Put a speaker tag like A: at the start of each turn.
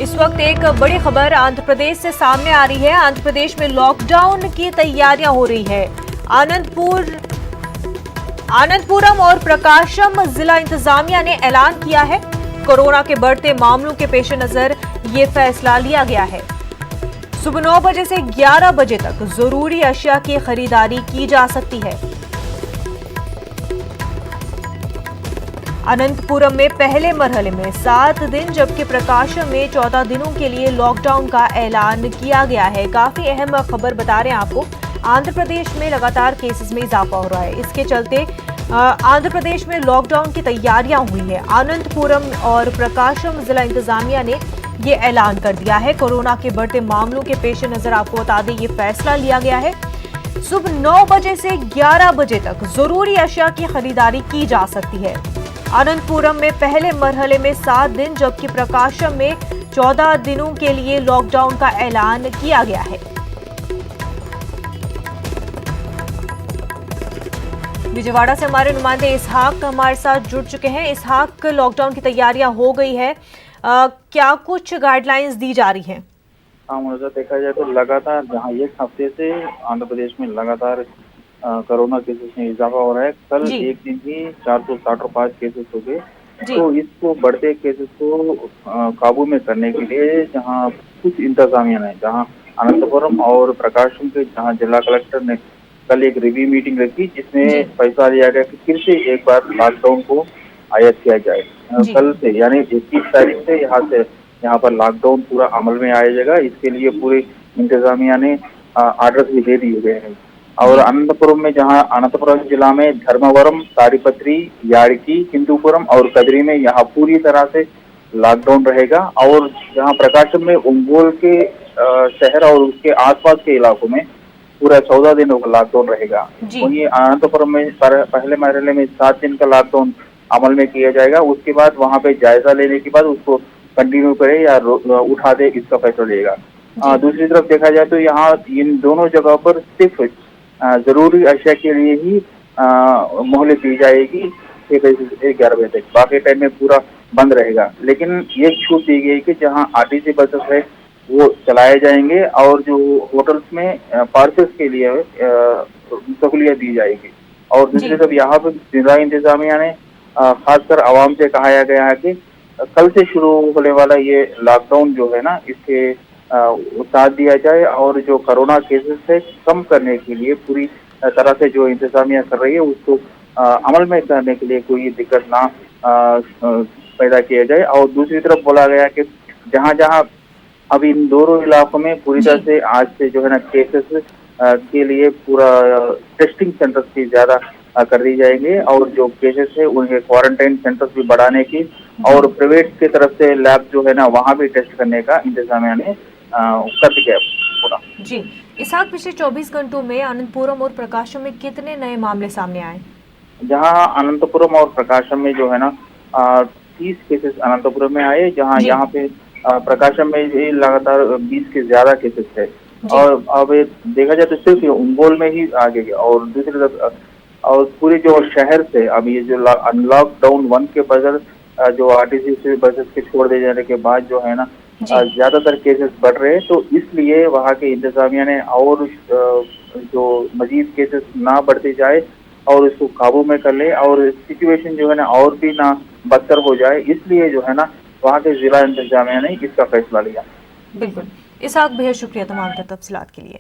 A: इस वक्त एक बड़ी खबर आंध्र प्रदेश से सामने आ रही है। आंध्र प्रदेश में लॉकडाउन की तैयारियां हो रही है। आनंदपुरम और प्रकाशम जिला इंतजामिया ने ऐलान किया है। कोरोना के बढ़ते मामलों के पेश नजर ये फैसला लिया गया है। सुबह 9 बजे से 11 बजे तक जरूरी अशिया की खरीदारी की जा सकती है। अनंतपुरम में पहले मरहले में 7 दिन जबकि प्रकाशम में 14 दिनों के लिए लॉकडाउन का ऐलान किया गया है। काफी अहम खबर बता रहे हैं आपको। आंध्र प्रदेश में लगातार केसेस में इजाफा हो रहा है। इसके चलते आंध्र प्रदेश में लॉकडाउन की तैयारियां हुई हैं। अनंतपुरम और प्रकाशम जिला इंतजामिया ने ये ऐलान कर दिया है। कोरोना के बढ़ते मामलों के पेश नजर आपको बता दें ये फैसला लिया गया है। सुबह 9 बजे से 11 बजे तक जरूरी अशिया की खरीदारी की जा सकती है। अनंतपुरम में पहले मरहले में 7 दिन जबकि प्रकाशम में 14 दिनों के लिए लॉकडाउन का ऐलान किया गया है। विजयवाड़ा से हमारे नुमाइंदे इसहाक हमारे साथ जुड़ चुके हैं। इसहाक, लॉकडाउन की तैयारियां हो गई है, क्या कुछ गाइडलाइंस दी जा रही हैं?
B: हाँ मुझे देखा जाए तो लगातार जहाँ एक हफ्ते से आंध्र प्रदेश में लगातार कोरोना केसेस में इजाफा हो रहा है। कल एक दिन ही 465 केसेस हो गए। तो इसको बढ़ते केसेस को काबू में करने के लिए जहाँ कुछ इंतजामिया है, जहाँ अनंतपुरम और प्रकाशम के जहाँ जिला कलेक्टर ने कल एक रिव्यू मीटिंग रखी जिसमें फैसला लिया गया कि फिर से एक बार लॉकडाउन को आयत किया जाए। कल से यानी 21 तारीख से यहाँ पर लॉकडाउन पूरा अमल में आया जाएगा। इसके लिए पूरे इंतजामिया ने आर्डर्स भी दे दिए गए हैं। और अनंतपुरम में जहाँ अनंतपुरम जिला में धर्मवरम, ताड़ीपत्री, याड़की, हिंदूपुरम और कदरी में यहाँ पूरी तरह से लॉकडाउन रहेगा। और जहाँ प्रकाशम में ओंगोल के शहर और उसके आसपास के इलाकों में पूरा 14 दिनों का लॉकडाउन रहेगा। वहीं अनंतपुरम में पहले मरहले में 7 दिन का लॉकडाउन अमल में किया जाएगा। उसके बाद वहाँ पे जायजा लेने के बाद उसको कंटिन्यू करे या उठा दे, इसका फैसला लेगा। दूसरी तरफ देखा जाए तो यहाँ इन दोनों जगह पर सिर्फ जरूरी अशिया के लिए ही मोहलत दी जाएगी 6 बजे से 11 बजे तक। बाकी टाइम में पूरा बंद रहेगा। लेकिन ये छूट दी गई कि जहाँ आरटीसी बसेस है वो चलाए जाएंगे और जो होटल्स में पार्सल्स के लिए सहूलियत दी जाएगी। और दूसरी तरफ यहाँ पर जिला इंतजामिया ने खासकर आवाम से कहा गया है कि कल से शुरू होने वाला ये लॉकडाउन जो है ना, इसके साथ दिया जाए और जो कोरोना केसेस है कम करने के लिए पूरी तरह से जो इंतजामिया कर रही है उसको अमल में करने के लिए कोई दिक्कत ना पैदा किया जाए। और दूसरी तरफ बोला गया कि जहाँ जहाँ अब इन दोनों इलाकों में पूरी तरह से आज से जो है ना केसेस के लिए पूरा टेस्टिंग सेंटर्स की ज्यादा कर दी जाएंगे और जो केसेस है उनके क्वारंटाइन सेंटर्स भी बढ़ाने की और प्राइवेट की तरफ से लैब जो है ना वहाँ भी टेस्ट करने का इंतजामिया ने कर दिया पूरा।
A: जी इसहाक, पिछले 24 घंटों में अनंतपुरम और प्रकाशम में कितने नए मामले सामने आए?
B: जहाँ अनंतपुरम और प्रकाशम में जो है ना 30 केसेस अनंतपुरम में आए, जहाँ यहाँ पे प्रकाशम में भी लगातार 20 के ज्यादा केसेस है। और अब देखा जाए तो सिर्फ ओंगोल में ही आ गई। और दूसरी तरफ और पूरे जो शहर से अब ये जो अनलॉकडाउन 1 के बगैर जो आरटीसी बसेस के छोड़ दिए जाने के बाद जो है ना ज्यादातर केसेस बढ़ रहे हैं। तो इसलिए वहाँ के इंतजामिया ने और जो मजीद केसेस ना बढ़ते जाए और इसको काबू में कर ले और सिचुएशन जो है ना और भी ना बदतर हो जाए, इसलिए जो है ना वहाँ के जिला इंतजामिया ने इसका फैसला लिया।
A: बिल्कुल इसहाक, बेहद शुक्रिया तमाम तफसीलात के लिए।